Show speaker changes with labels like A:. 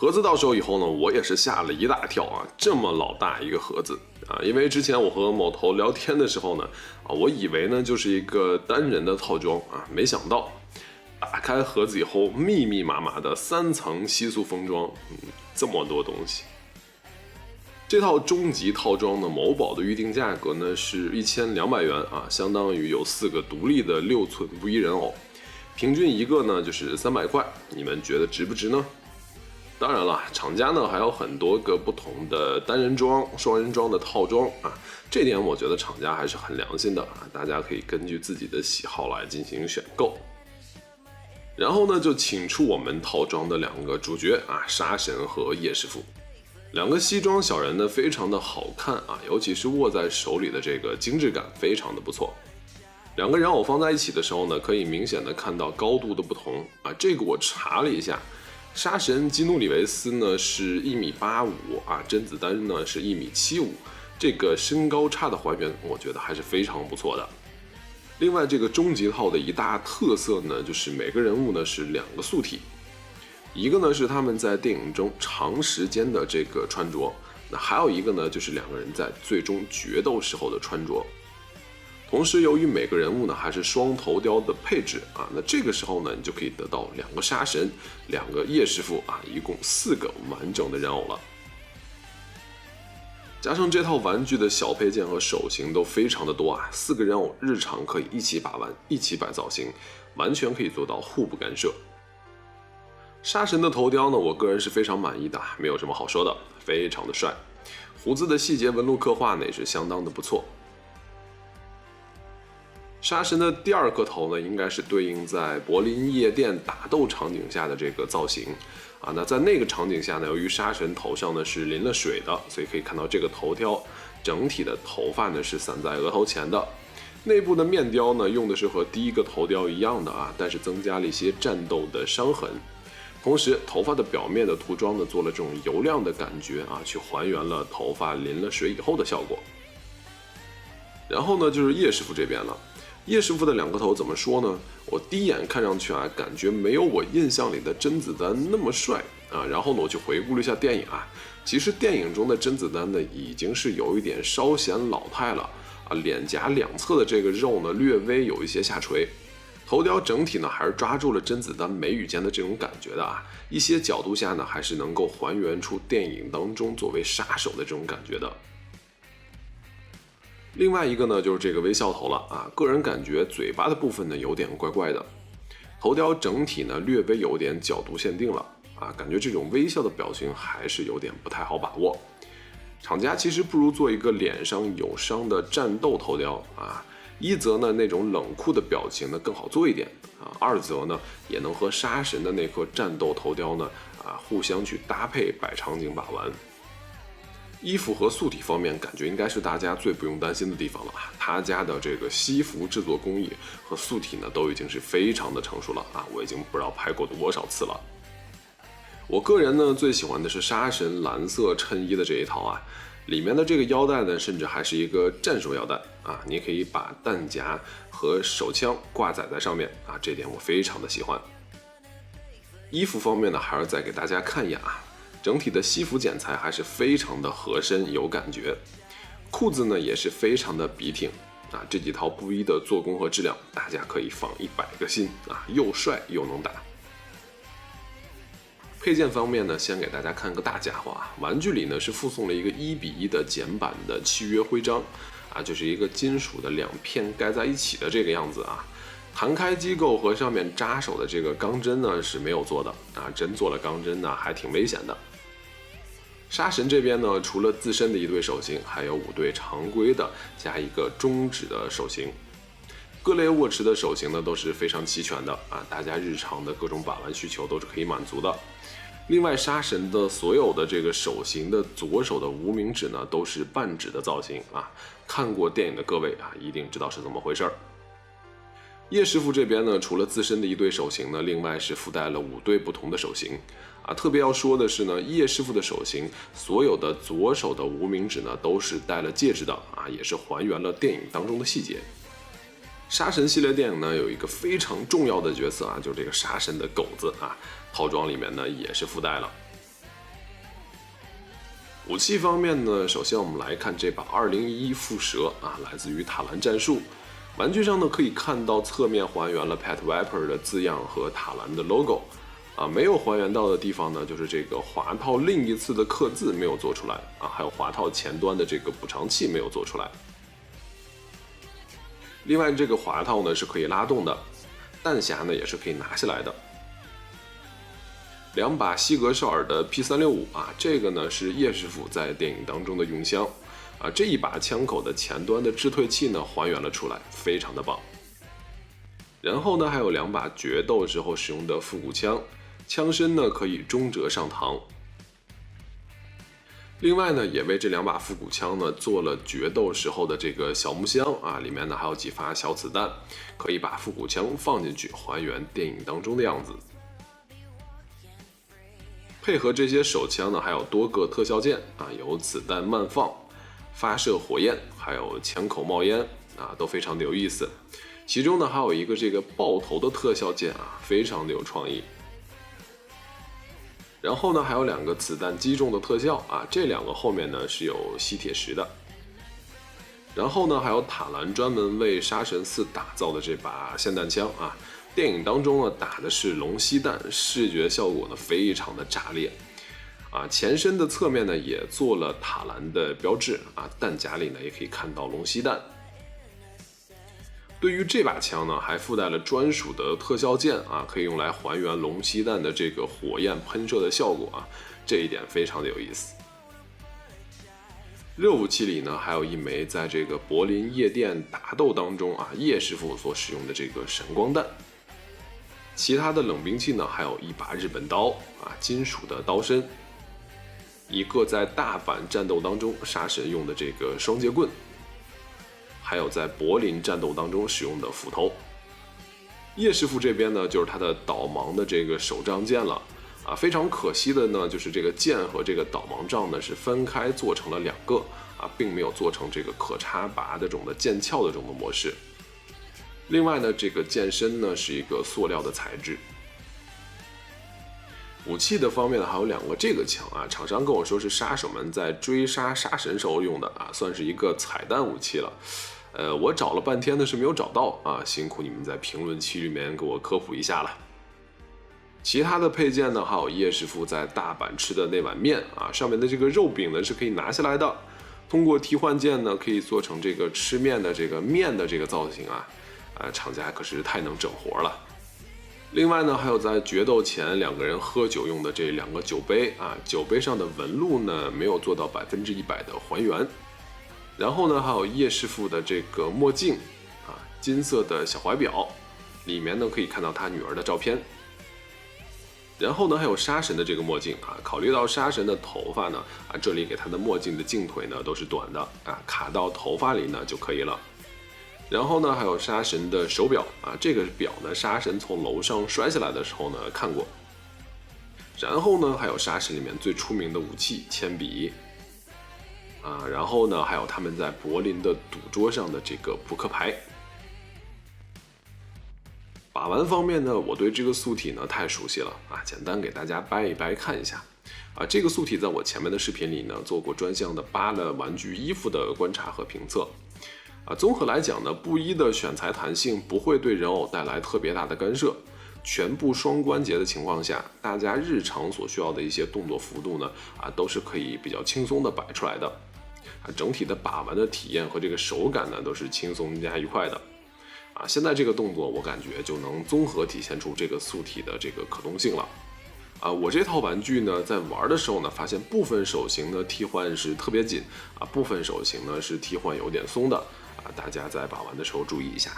A: 盒子到手以后呢，我也是吓了一大跳啊，这么老大一个盒子啊！因为之前我和某头聊天的时候呢，我以为呢就是一个单人的套装啊，没想到打开盒子以后，密密麻麻的3层吸塑封装，这么多东西。这套终极套装的某宝的预定价格呢是1200元啊，相当于有4个独立的6寸不一人偶，平均一个呢就是300块，你们觉得值不值呢？当然了，厂家呢还有很多个不同的单人装、双人装的套装啊，这点我觉得厂家还是很良心的啊，大家可以根据自己的喜好来进行选购。然后呢，就请出我们套装的2个主角啊，杀神和叶师傅。2个西装小人呢，非常的好看啊，尤其是握在手里的这个精致感非常的不错。2个人偶放在一起的时候呢，可以明显的看到高度的不同啊。这个我查了一下，杀神基努里维斯呢是1.85米啊，甄子丹呢是1.75米，这个身高差的还原，我觉得还是非常不错的。另外，这个终极套的一大特色呢，就是每个人物呢是2个素体。一个呢是他们在电影中长时间的这个穿着，那还有一个呢就是2个人在最终决斗时候的穿着。同时，由于每个人物呢还是双头雕的配置啊，那这个时候呢你就可以得到2个杀神、2个叶师傅啊，一共4个完整的人偶了。加上这套玩具的小配件和手型都非常的多啊，4个人偶日常可以一起把玩、一起摆造型，完全可以做到互不干涉。杀神的头雕呢，我个人是非常满意的，没有什么好说的，非常的帅。胡子的细节纹路刻画呢也是相当的不错。杀神的第2颗头呢，应该是对应在柏林夜店打斗场景下的这个造型啊。那在那个场景下呢，由于杀神头上呢是淋了水的，所以可以看到这个头雕整体的头发呢是散在额头前的。内部的面雕呢用的是和第1个头雕一样的啊，但是增加了一些战斗的伤痕。同时，头发的表面的涂装呢，做了这种油亮的感觉啊，去还原了头发淋了水以后的效果。然后呢，就是叶师傅这边了。叶师傅的2个头怎么说呢？我第一眼看上去啊，感觉没有我印象里的甄子丹那么帅啊。然后呢，我去回顾了一下电影啊，其实电影中的甄子丹呢，已经是有一点稍显老态了啊，脸颊2侧的这个肉呢，略微有一些下垂。头雕整体呢还是抓住了甄子丹眉宇间的这种感觉的啊，一些角度下呢还是能够还原出电影当中作为杀手的这种感觉的。另外一个呢就是这个微笑头了啊，个人感觉嘴巴的部分呢有点怪怪的，头雕整体呢略微有点角度限定了啊，感觉这种微笑的表情还是有点不太好把握。厂家其实不如做一个脸上有伤的战斗头雕啊。1则呢那种冷酷的表情呢更好做一点啊，2则呢也能和杀神的那颗战斗头雕呢互相去搭配摆场景把玩。衣服和素体方面，感觉应该是大家最不用担心的地方了啊，他家的这个西服制作工艺和素体呢都已经是非常的成熟了啊，我已经不知道拍过多少次了。我个人呢最喜欢的是杀神蓝色衬衣的这一套啊。里面的这个腰带呢，甚至还是一个战术腰带啊，你可以把弹夹和手枪挂载在上面啊，这点我非常的喜欢。衣服方面呢，还是再给大家看一眼啊，整体的西服剪裁还是非常的合身有感觉，裤子呢也是非常的笔挺啊，这几套布衣的做工和质量，大家可以放100个心啊，又帅又能打。配件方面呢，先给大家看个大家伙啊，玩具里呢是附送了一个1:1的简版的契约徽章啊，就是一个金属的2片盖在一起的这个样子啊。弹开机构和上面扎手的这个钢针呢是没有做的啊，真做了钢针呢还挺危险的。杀神这边呢，除了自身的1对手型，还有5对常规的加一个中指的手型。各类握持的手型呢都是非常齐全的啊，大家日常的各种把玩需求都是可以满足的。另外，杀神的所有的这个手型的左手的无名指呢，都是半指的造型啊。看过电影的各位啊，一定知道是怎么回事。叶师傅这边呢，除了自身的1对手型呢，另外是附带了5对不同的手型啊。特别要说的是呢，叶师傅的手型所有的左手的无名指呢，都是戴了戒指的啊，也是还原了电影当中的细节。杀神系列电影呢有一个非常重要的角色啊，就是这个杀神的狗子啊，套装里面呢也是附带了。武器方面呢，首先我们来看这把2011蝮蛇啊，来自于塔兰战术。玩具上呢可以看到侧面还原了 Pet Viper 的字样和塔兰的 logo。没有还原到的地方呢，就是这个滑套另一次的刻字没有做出来啊，还有滑套前端的这个补偿器没有做出来。另外，这个滑套呢是可以拉动的，弹匣呢也是可以拿下来的。两把西格绍尔的 P365啊，这个呢是叶师傅在电影当中的用枪啊，这一把枪口的前端的致退器呢还原了出来，非常的棒。然后呢还有两把决斗时候使用的复古枪，枪身呢可以中折上膛。另外呢也为这两把复古枪呢做了决斗时候的这个小木箱啊，里面呢还有几发小子弹，可以把复古枪放进去还原电影当中的样子。配合这些手枪呢，还有多个特效键啊，有子弹慢放、发射火焰，还有枪口冒烟啊，都非常的有意思。其中呢，还有一个这个爆头的特效键啊，非常的有创意。然后呢，还有两个子弹击中的特效啊，这两个后面呢是有吸铁石的。然后呢，还有塔兰专门为杀神4打造的这把霰弹枪啊。电影当中呢打的是龙吸弹，视觉效果呢非常的炸裂啊！前身的侧面呢也做了塔兰的标志啊，弹夹里呢也可以看到龙吸弹。对于这把枪呢，还附带了专属的特效键啊，可以用来还原龙吸弹的这个火焰喷射的效果啊，这一点非常的有意思。热武器里呢，还有一枚在这个柏林夜店打斗当中啊，叶师傅所使用的这个闪光弹。其他的冷兵器呢，还有一把日本刀啊，金属的刀身，一个在大阪战斗当中杀神用的这个双节棍，还有在柏林战斗当中使用的斧头。叶师傅这边呢，就是他的导盲的这个手杖剑了啊，非常可惜的呢，就是这个剑和这个导盲杖呢是分开做成了两个啊，并没有做成这个可插拔的这种的剑鞘的这种的模式。另外呢，这个剑身呢是一个塑料的材质。武器的方面呢，还有两个这个枪啊，厂商跟我说是杀手们在追杀杀神时候用的啊，算是一个彩蛋武器了。我找了半天呢是没有找到啊，辛苦你们在评论区里面给我科普一下了。其他的配件呢，还有叶师傅在大阪吃的那碗面啊，上面的这个肉饼呢是可以拿下来的。通过替换键呢，可以做成这个吃面的这个面的这个造型啊。厂家可是太能整活了。另外呢，还有在决斗前两个人喝酒用的这两个酒杯啊，酒杯上的纹路呢没有做到100%的还原。然后呢，还有叶师傅的这个墨镜啊，金色的小怀表，里面呢可以看到他女儿的照片。然后呢，还有杀神的这个墨镜啊，考虑到杀神的头发呢啊，这里给他的墨镜的镜腿呢都是短的啊，卡到头发里呢就可以了。然后呢，还有杀神的手表啊，这个表呢，杀神从楼上摔下来的时候呢看过。然后呢，还有杀神里面最出名的武器铅笔啊，然后呢，还有他们在柏林的赌桌上的这个扑克牌。把玩方面呢，我对这个素体呢太熟悉了啊，简单给大家掰一掰看一下啊。这个素体在我前面的视频里呢做过专项的扒了玩具衣服的观察和评测。综合来讲呢，布衣的选材弹性不会对人偶带来特别大的干涉，全部双关节的情况下，大家日常所需要的一些动作幅度呢，都是可以比较轻松的摆出来的，整体的把玩的体验和这个手感呢，都是轻松加愉快的，现在这个动作我感觉就能综合体现出这个素体的这个可动性了。我这套玩具呢，在玩的时候呢，发现部分手型呢替换是特别紧部分手型呢是替换有点松的大家在把玩的时候注意一下。